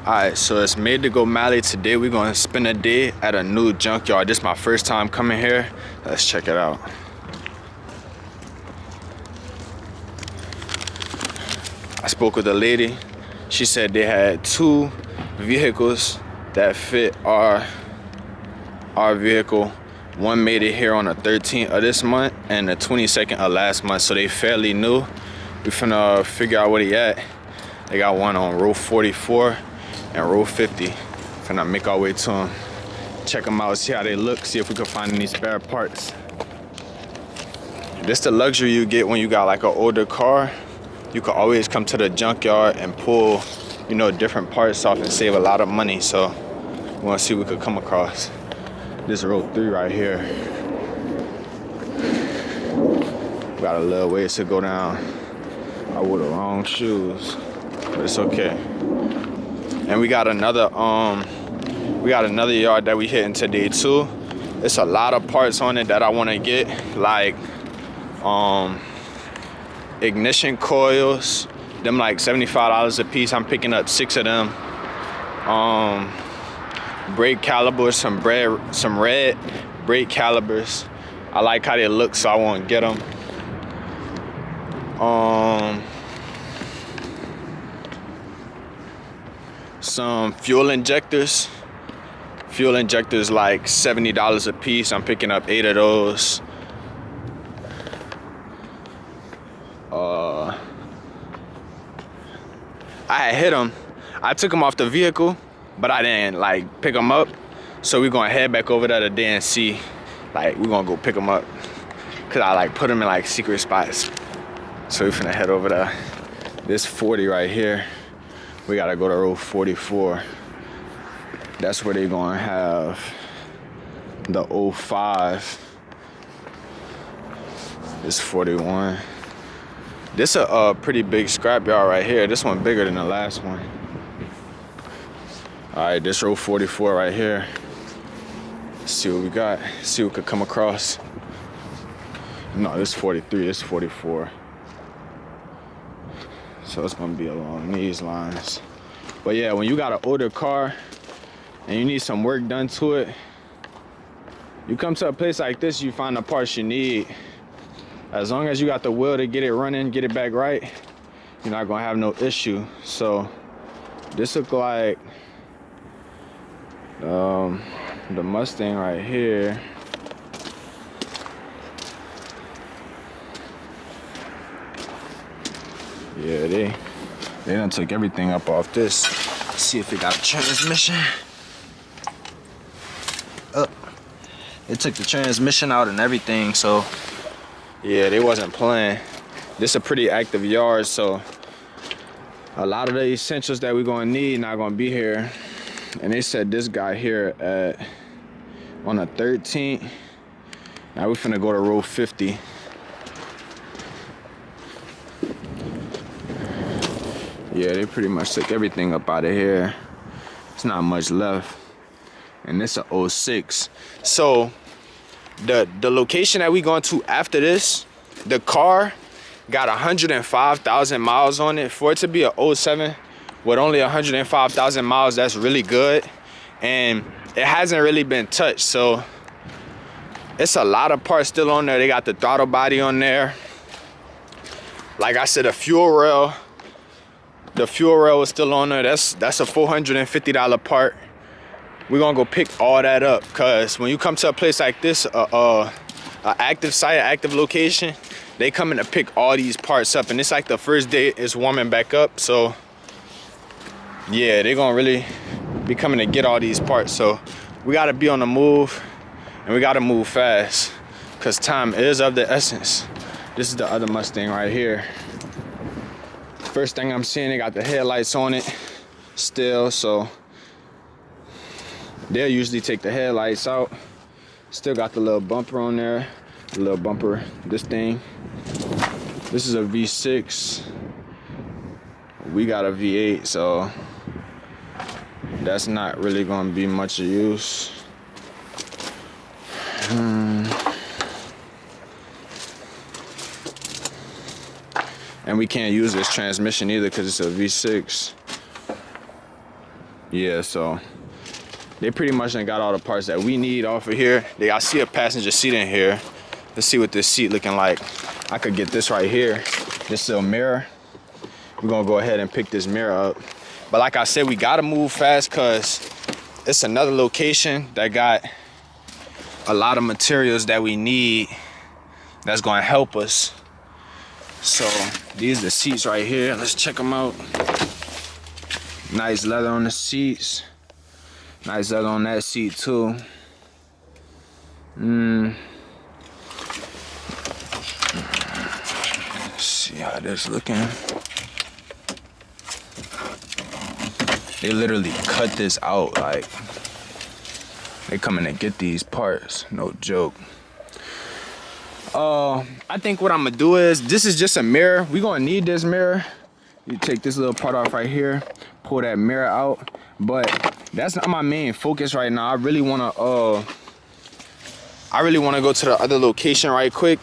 Alright, so it's Made to Go Mali. Today we're gonna spend a day at a new junkyard. This is my first time coming here. Let's check it out. I spoke with a lady. She said they had two vehicles that fit our vehicle. One made it here on the 13th of this month and the 22nd of last month, so they fairly new. We finna figure out where they at. They got one on row 44 and row 50. Finna make our way to them, check them out, see how they look, see if we can find any spare parts. This the luxury you get when you got like an older car. You can always come to the junkyard and pull, you know, different parts off and save a lot of money. So we wanna see what we could come across. This row 3 right here. We got a little ways to go down. I wore the wrong shoes, but it's okay. And we got another yard that we hitting today too. It's a lot of parts on it that I want to get, like ignition coils, them like $75 a piece. I'm picking up 6 of them. Brake calibers, some red brake calibers. I like how they look, so I want to get them. Some fuel injectors. Fuel injectors like $70 a piece. I'm picking up 8 of those. I had hit them. I took them off the vehicle, but I didn't like pick them up. So we're gonna head back over there today and see. Like, we're gonna go pick them up, cause I like put them in like secret spots. So we're finna head over there. This 40 right here. We gotta go to row 44. That's where they're gonna have the 05. This 41. This a pretty big scrapyard right here. This one bigger than the last one. All right, this row 44 right here. Let's see what we got. See what we could come across. No, this 43. This 44. So it's gonna be along these lines. But yeah, when you got an older car and you need some work done to it, you come to a place like this, you find the parts you need. As long as you got the will to get it running, get it back right, you're not gonna have no issue. So this look like the Mustang right here. Yeah, they done took everything up off this. Let's see if it got a transmission. It took the transmission out and everything, so yeah, they wasn't playing. This a pretty active yard, so a lot of the essentials that we're gonna need not gonna be here. And they said this guy here on the 13th. Now we finna go to row 50. Yeah, they pretty much took everything up out of here. It's not much left. And this a 06. So the location that we going to after this, the car got 105,000 miles on it. For it to be a 07 with only 105,000 miles, that's really good. And it hasn't really been touched. So it's a lot of parts still on there. They got the throttle body on there. Like I said, the fuel rail is still on there. That's a $450 part. We're gonna go pick all that up, cause when you come to a place like this, a active site, active location, they come in to pick all these parts up, and it's like the first day it's warming back up. So yeah, they're gonna really be coming to get all these parts. So we gotta be on the move, and we gotta move fast, cause time is of the essence. This is the other Mustang right here. First thing I'm seeing, they got the headlights on it still, so they'll usually take the headlights out. Still got the little bumper on there, the little bumper, this thing. This is a V6. We got a V8, so that's not really gonna be much of use. And we can't use this transmission either because it's a V6. Yeah, so they pretty much done got all the parts that we need off of here. I see a passenger seat in here. Let's see what this seat looking like. I could get this right here. This little mirror. We're gonna go ahead and pick this mirror up. But like I said, we gotta move fast because it's another location that got a lot of materials that we need that's gonna help us. So these are the seats right here. Let's check them out. Nice leather on the seats. Nice leather on that seat too. Let's see how this looking. They literally cut this out, like they coming to get these parts, no joke. I think what I'm gonna do is, this is just a mirror. We gonna need this mirror. You take this little part off right here, pull that mirror out. But that's not my main focus right now. I really wanna go to the other location right quick,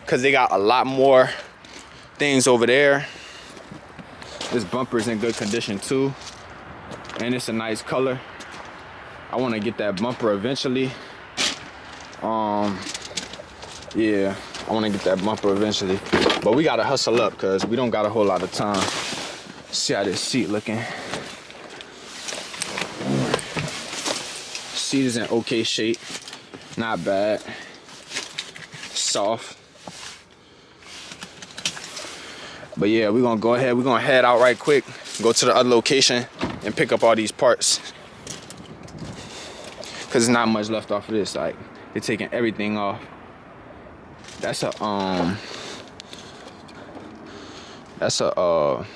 cause they got a lot more things over there. This bumper's in good condition too, and it's a nice color. I want to get that bumper eventually. Yeah, I want to get that bumper eventually, but we gotta hustle up because we don't got a whole lot of time. See how this seat looking. Seat is in okay shape, not bad, soft. But yeah, we're gonna go ahead, we're gonna head out right quick, go to the other location and pick up all these parts, because there's not much left off of this. Like, they're taking everything off. That's a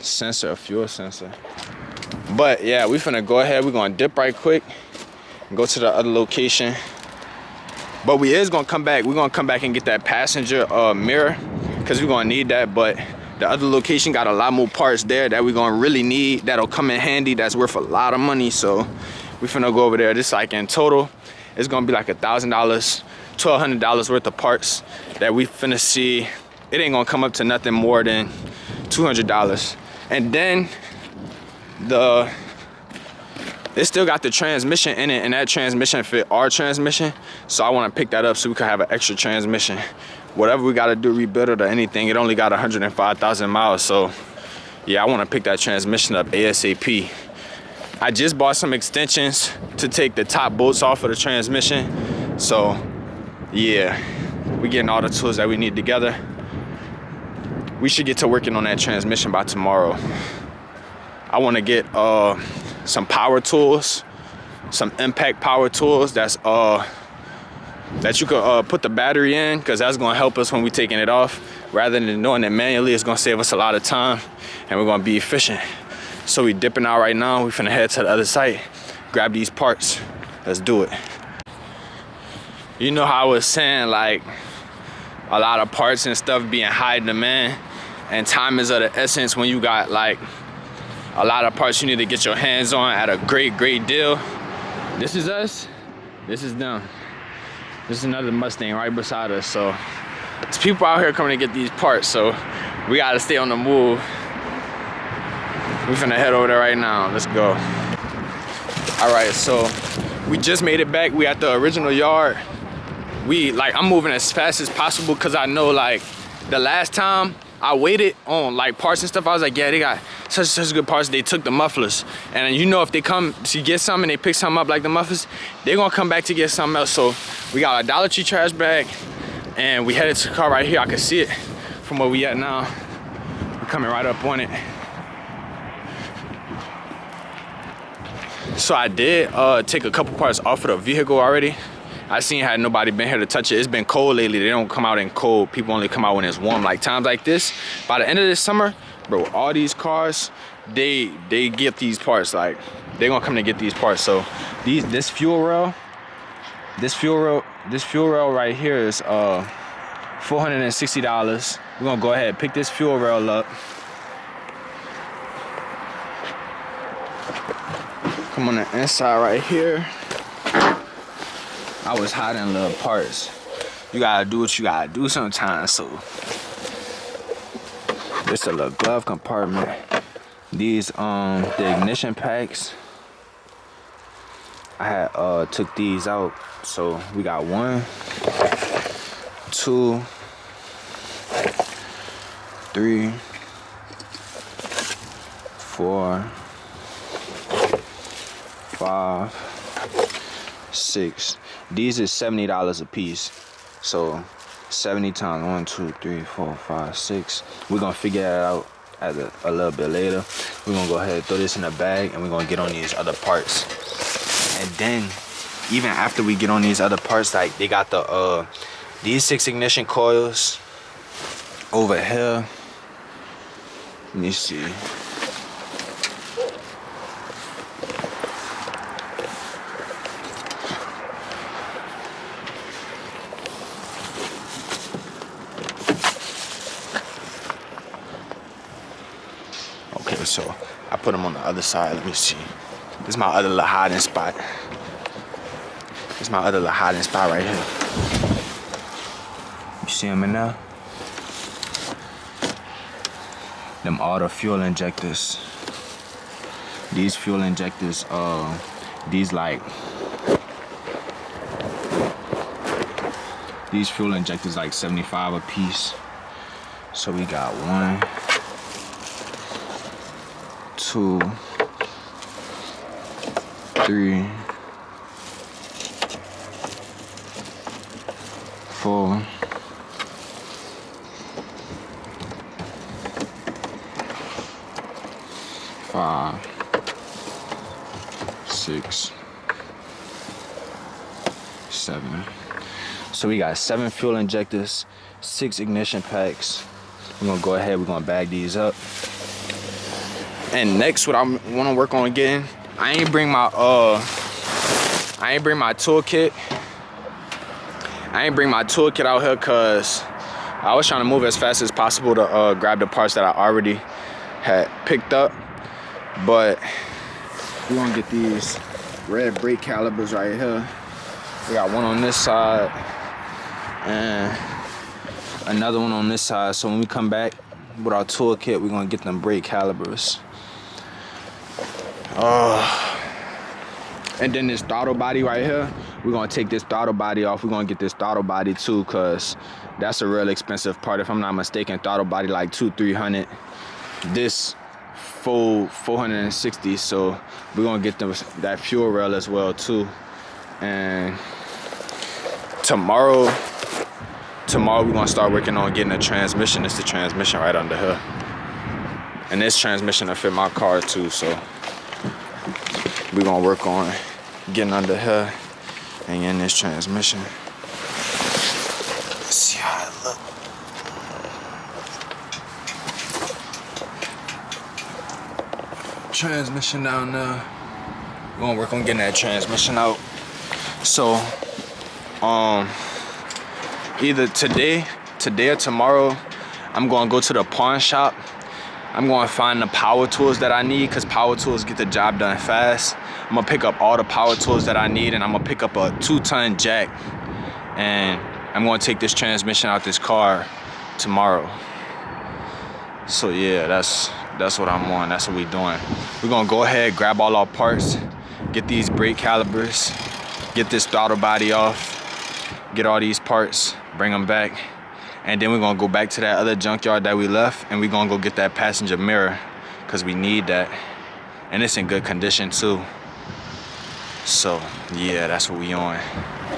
sensor, a fuel sensor. But yeah, we finna go ahead, we're gonna dip right quick and go to the other location. But we is gonna come back, we're gonna come back and get that passenger mirror, because we're gonna need that. But the other location got a lot more parts there that we're gonna really need, that'll come in handy, that's worth a lot of money. So we finna go over there. This, like, in total, it's gonna be like $1,000, $1,200 worth of parts that we finna see. It ain't gonna come up to nothing more than $200. And then it still got the transmission in it, and that transmission fit our transmission. So I wanna pick that up so we can have an extra transmission. Whatever we gotta do, rebuild it or anything, it only got 105,000 miles. So yeah, I wanna pick that transmission up ASAP. I just bought some extensions to take the top bolts off of the transmission. So yeah, we getting all the tools that we need together. We should get to working on that transmission by tomorrow. I wanna get some power tools, some impact power tools that you could put the battery in, because that's gonna help us when we taking it off. Rather than doing it manually, it's gonna save us a lot of time and we're gonna be efficient. So we dipping out right now. We finna head to the other site, grab these parts. Let's do it. You know how I was saying, like, a lot of parts and stuff being high demand, and time is of the essence when you got like a lot of parts you need to get your hands on at a great deal. This is us, this is them. This is another Mustang right beside us. So there's people out here coming to get these parts, so we gotta stay on the move. We finna head over there right now. Let's go. All right, so we just made it back. We at the original yard. I'm moving as fast as possible, because I know, like, the last time I waited on like parts and stuff, I was like, yeah, they got such good parts. They took the mufflers, and you know, if they come to get something and they pick something up like the mufflers, they're gonna come back to get something else. So we got a Dollar Tree trash bag, and we headed to the car right here. I can see it from where we at now. We're coming right up on it. So I did take a couple parts off of the vehicle already. I seen had nobody been here to touch it. It's been cold lately. They don't come out in cold. People only come out when it's warm. Like times like this, by the end of this summer, bro, all these cars, they get these parts. Like, they gonna come to get these parts. So this fuel rail right here is $460. We're gonna go ahead and pick this fuel rail up. Come on the inside right here. I was hiding little parts. You gotta do what you gotta do sometimes. So this a little glove compartment. These the ignition packs. I had took these out. So we got 1, 2, 3, 4, 5, 6. These is $70 a piece. So 70 times 1, 2, 3, 4, 5, 6. We're gonna figure that out at a little bit later. We're gonna go ahead and throw this in a bag and we're gonna get on these other parts. And then even after we get on these other parts, like they got the these 6 ignition coils over here. Let me see. Okay, so I put them on the other side. Let me see. This is my other little hiding spot. This is my other little hiding spot right here. You see them in there? Them all the fuel injectors. These fuel injectors, these fuel injectors like 75 a piece. So we got 1, 2, 3, 4, 5, 6, 7. So we got 7 fuel injectors, 6 ignition packs. We're gonna go ahead, we're gonna bag these up. And next, what I wanna work on getting, I ain't bring my toolkit. I ain't bring my toolkit out here cause I was trying to move as fast as possible to grab the parts that I already had picked up. But we're gonna get these red brake calipers right here. We got one on this side and another one on this side. So when we come back with our toolkit, we're gonna get them brake calipers. And then this throttle body right here, we're gonna take this throttle body off. We're gonna get this throttle body too, cause that's a real expensive part. If I'm not mistaken, throttle body like $200-300. This full 460. So we're gonna get that fuel rail as well too. And tomorrow we're gonna start working on getting a transmission. It's the transmission right under here. And this transmission will fit my car too, so we're gonna work on getting under here and getting this transmission. Let's see how it look. Transmission down there. We're gonna work on getting that transmission out. So either today or tomorrow, I'm gonna go to the pawn shop. I'm gonna find the power tools that I need, because power tools get the job done fast. I'm gonna pick up all the power tools that I need, and I'm gonna pick up a 2-ton jack, and I'm gonna take this transmission out this car tomorrow. So yeah, that's what I'm on. That's what we're doing. We're gonna go ahead, grab all our parts, get these brake calipers, get this throttle body off, get all these parts, bring them back, and then we're gonna go back to that other junkyard that we left, and we're gonna go get that passenger mirror, because we need that, and it's in good condition too. So yeah, that's what we on.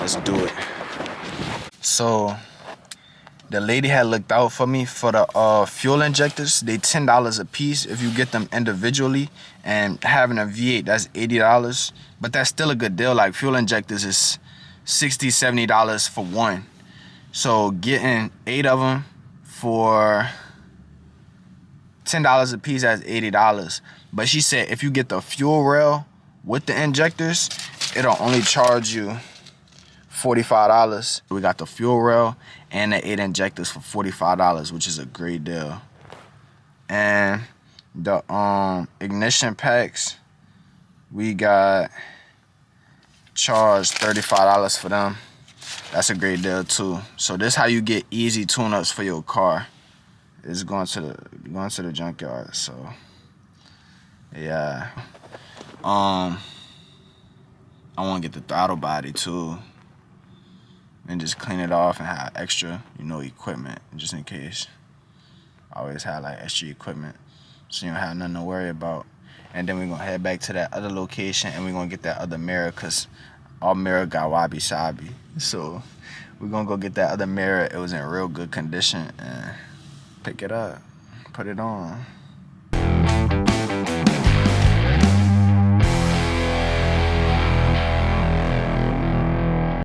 Let's do it. So the lady had looked out for me for the fuel injectors. They $10 a piece if you get them individually, and having a V8, that's $80. But that's still a good deal. Like, fuel injectors is $60-70 for one. So getting 8 of them for $10 a piece, that's $80. But she said if you get the fuel rail with the injectors, it'll only charge you $45. We got the fuel rail and the 8 injectors for $45, which is a great deal. And the ignition packs, we got charged $35 for them. That's a great deal too. So this is how you get easy tune-ups for your car. It's going to the junkyard. So yeah. I want to get the throttle body too, and just clean it off and have extra, you know, equipment just in case. I always have like extra equipment, so you don't have nothing to worry about. And then we're gonna head back to that other location and we're gonna get that other mirror, cause our mirror got wabi sabi. So we're gonna go get that other mirror. It was in real good condition and pick it up, put it on.